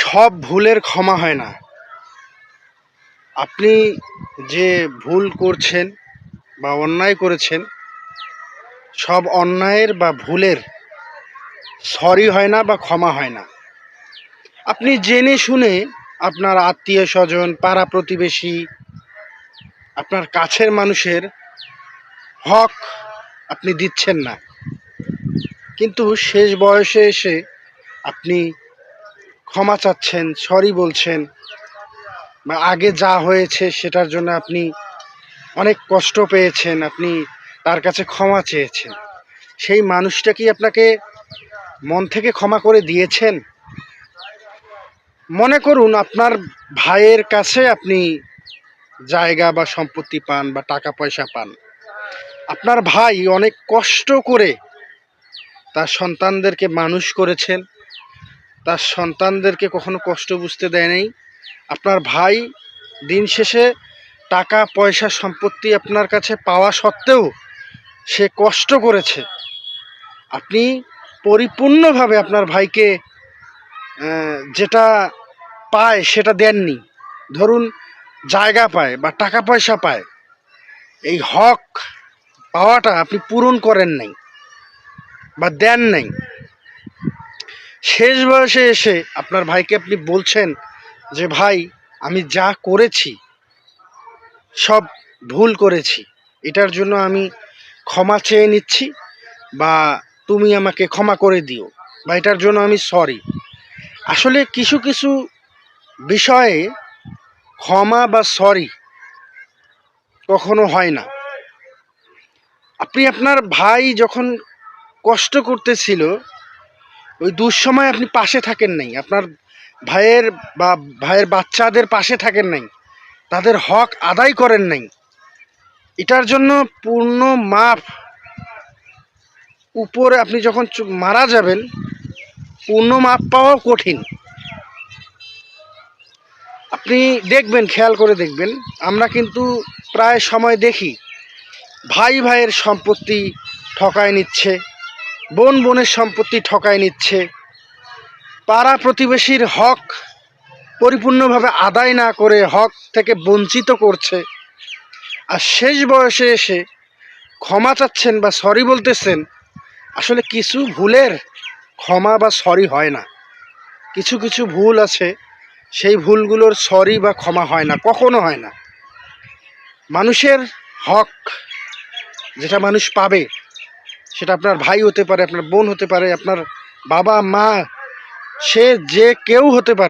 সব ভুলের ক্ষমা হয় না। আপনি যে ভুল করছেন বা অন্যায় করেছেন, সব অন্যায়ের বা ভুলের সরি হয় না বা ক্ষমা হয় না। আপনি জেনে শুনে আপনার আত্মীয় স্বজন, পাড়া প্রতিবেশী, আপনার কাছের মানুষের হক আপনি দিচ্ছেন না, কিন্তু শেষ বয়সে এসে আপনি ক্ষমা চাচ্ছেন, সরি বলছেন, বা আগে যা হয়েছে সেটার জন্য আপনি অনেক কষ্ট পেয়েছেন, আপনি তার কাছে ক্ষমা চেয়েছেন। সেই মানুষটা কি আপনাকে মন থেকে ক্ষমা করে দিয়েছেন? মনে করুন আপনার ভাইয়ের কাছে আপনি জায়গা বা সম্পত্তি পান বা টাকা পয়সা পান। আপনার ভাই অনেক কষ্ট করে তার সন্তানদেরকে মানুষ করেছেন, তার সন্তানদেরকে কখনো কষ্ট বুঝতে দেয় নাই। আপনার ভাই দিন শেষে টাকা পয়সা সম্পত্তি আপনার কাছে পাওয়া সত্ত্বেও সে কষ্ট করেছে। আপনি পরিপূর্ণভাবে আপনার ভাইকে যেটা পায় সেটা দেননি। ধরুন জায়গা পায় বা টাকা পয়সা পায়, এই হক পাওয়াটা আপনি পূরণ করেন নাই বা দেন নাই। শেষ বয়সে এসে আপনার ভাইকে আপনি বলছেন যে ভাই, আমি যা করেছি সব ভুল করেছি, এটার জন্য আমি ক্ষমা চেয়ে নিচ্ছি, বা তুমি আমাকে ক্ষমা করে দিও, বা এটার জন্য আমি সরি। আসলে কিছু কিছু বিষয়ে ক্ষমা বা সরি কখনো হয় না। আপনি আপনার ভাই যখন কষ্ট করতেছিল, ওই দুঃসময় আপনি পাশে থাকেন নাই, আপনার ভাইয়ের বা ভাইয়ের বাচ্চাদের পাশে থাকেন নাই, তাদের হক আদায় করেন নাই। এটার জন্য পূর্ণ মাপ উপরে আপনি যখন মারা যাবেন, পূর্ণ মাপ পাওয়াও কঠিন। আপনি দেখবেন, খেয়াল করে দেখবেন, আমরা কিন্তু প্রায় সময় দেখি ভাই ভাইয়ের সম্পত্তি ঠকায় নিচ্ছে, বোন বোনের সম্পত্তি ঠকায় নিচ্ছে, পাড়া প্রতিবেশীর হক পরিপূর্ণভাবে আদায় না করে হক থেকে বঞ্চিত করছে। আর শেষ বয়সে এসে ক্ষমা চাচ্ছেন বা সরি বলতেছেন। আসলে কিছু ভুলের ক্ষমা বা সরি হয় না। কিছু কিছু ভুল আছে, সেই ভুলগুলোর সরি বা ক্ষমা হয় না, কখনো হয় না। মানুষের হক যেটা মানুষ পাবে, সেটা আপনার ভাই হতে পারে, আপনার বোন হতে পারে, আপনার বাবা মা, সে যে কেউ হতে পারে।